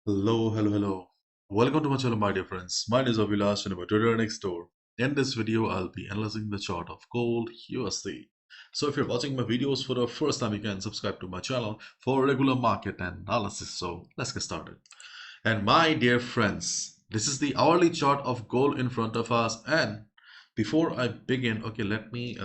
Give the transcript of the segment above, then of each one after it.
Hello. Welcome to my channel, my dear friends. My name is Avilash and I'm a trader next door. In this video, I'll be analyzing the chart of gold USD. So if you're watching my videos for the first time, you can subscribe to my channel for regular market analysis. So let's get started. And my dear friends, this is the hourly chart of gold in front of us. And before I begin, okay, let me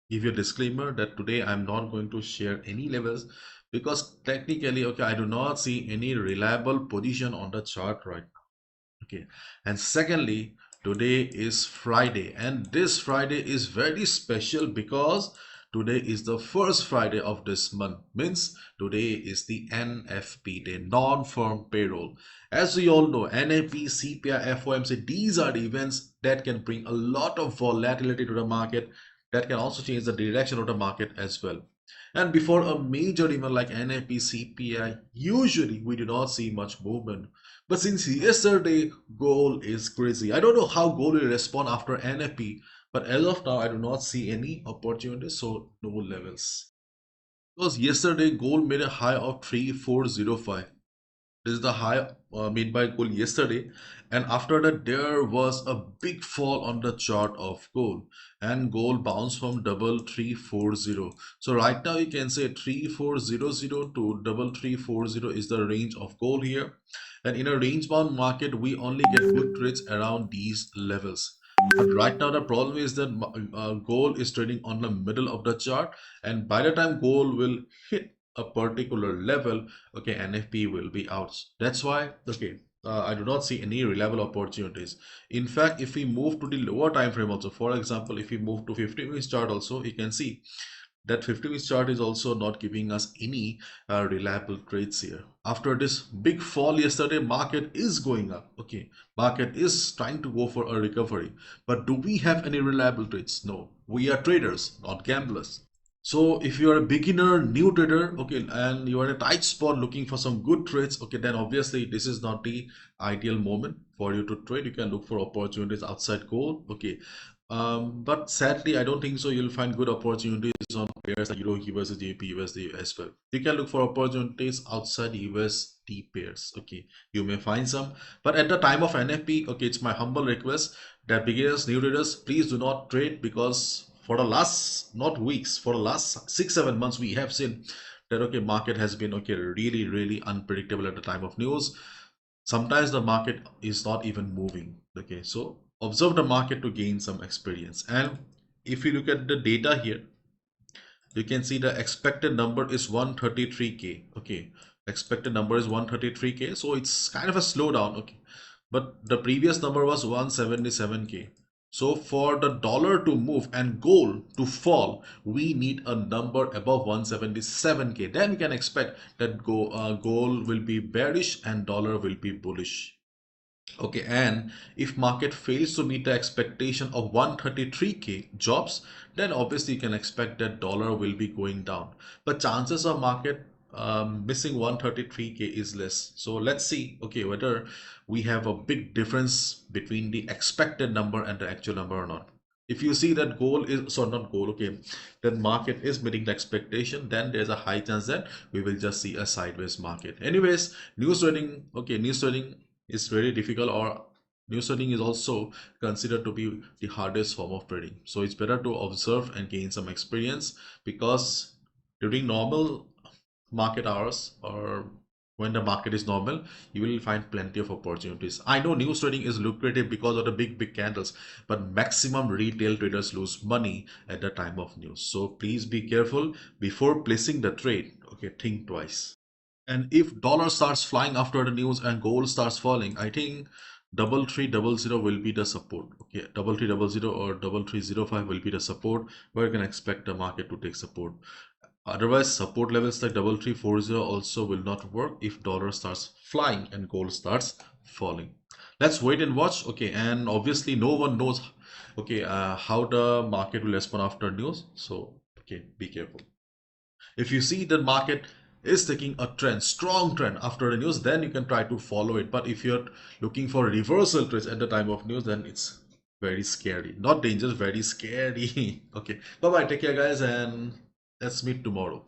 give you a disclaimer that today I'm not going to share any levels because technically, okay, I do not see any reliable position on the chart right now. Okay, and secondly, today is Friday, and this Friday is very special because today is the first Friday of this month. Means today is the NFP day, non-firm payroll. As we all know, NFP, CPI, FOMC, these are the events that can bring a lot of volatility to the market, that can also change the direction of the market as well. And before a major event like NFP, CPI, usually we do not see much movement. But since yesterday, gold is crazy. I don't know how gold will respond after NFP, but as of now, I do not see any opportunities, so no levels. Because yesterday, gold made a high of 3405. This is the high made by gold yesterday, and after that there was a big fall on the chart of gold, and gold bounced from 3340. So right now you can say 3400 to 3340 is the range of gold here, and in a range bound market we only get good trades around these levels. But right now the problem is that gold is trading on the middle of the chart, and by the time gold will hit a particular level, okay, NFP will be out. That's why, okay, I do not see any reliable opportunities. In fact, if we move to the lower time frame also, for example, if we move to 50 minutes chart also, you can see that 50 minutes chart is also not giving us any reliable trades here. After this big fall yesterday, market is going up. Okay, market is trying to go for a recovery, but do we have any reliable trades? No, we are traders, not gamblers. So if you are a beginner, new trader, okay, and you are in a tight spot looking for some good trades, okay, then obviously this is not the ideal moment for you to trade. You can look for opportunities outside gold, okay. But sadly, I don't think so. You'll find good opportunities on pairs like Euro, USD, JP, USD as well. You can look for opportunities outside USD pairs, okay. You may find some, but at the time of NFP, okay, it's my humble request that beginners, new traders, please do not trade, because for the last, not weeks, for the last 6 7 months we have seen that, okay, market has been, okay, really unpredictable at the time of news. Sometimes the market is not even moving, okay. So observe the market to gain some experience. And if you look at the data here, you can see the expected number is 133k, okay. Expected number is 133k, so it's kind of a slowdown, okay. But the previous number was 177k. So for the dollar to move and gold to fall, we need a number above 177k. Then we can expect that gold will be bearish and dollar will be bullish. Okay, and if market fails to meet the expectation of 133k jobs, then obviously you can expect that dollar will be going down. But chances of market missing 133k is less. So let's see, okay, whether we have a big difference between the expected number and the actual number or not. If you see that goal is, so not goal, okay, that market is meeting the expectation, then there's a high chance that we will just see a sideways market. Anyways, news trading, okay, news trading is very difficult, or news trading is also considered to be the hardest form of trading. So it's better to observe and gain some experience, because during normal market hours, or when the market is normal, you will find plenty of opportunities. I know news trading is lucrative because of the big candles, but maximum retail traders lose money at the time of news. So please be careful before placing the trade. Okay, think twice. And if dollar starts flying after the news and gold starts falling, I think 3300 will be the support. Okay, 3300 or 3305 will be the support where you can expect the market to take support. Otherwise, support levels like 3340 also will not work if dollar starts flying and gold starts falling. Let's wait and watch. Okay, and obviously no one knows, okay, how the market will respond after news. So okay, be careful. If you see the market is taking a trend, strong trend after the news, then you can try to follow it. But if you're looking for reversal trades at the time of news, then it's very scary. Not dangerous, very scary. Okay, bye bye, take care guys, and let's meet tomorrow.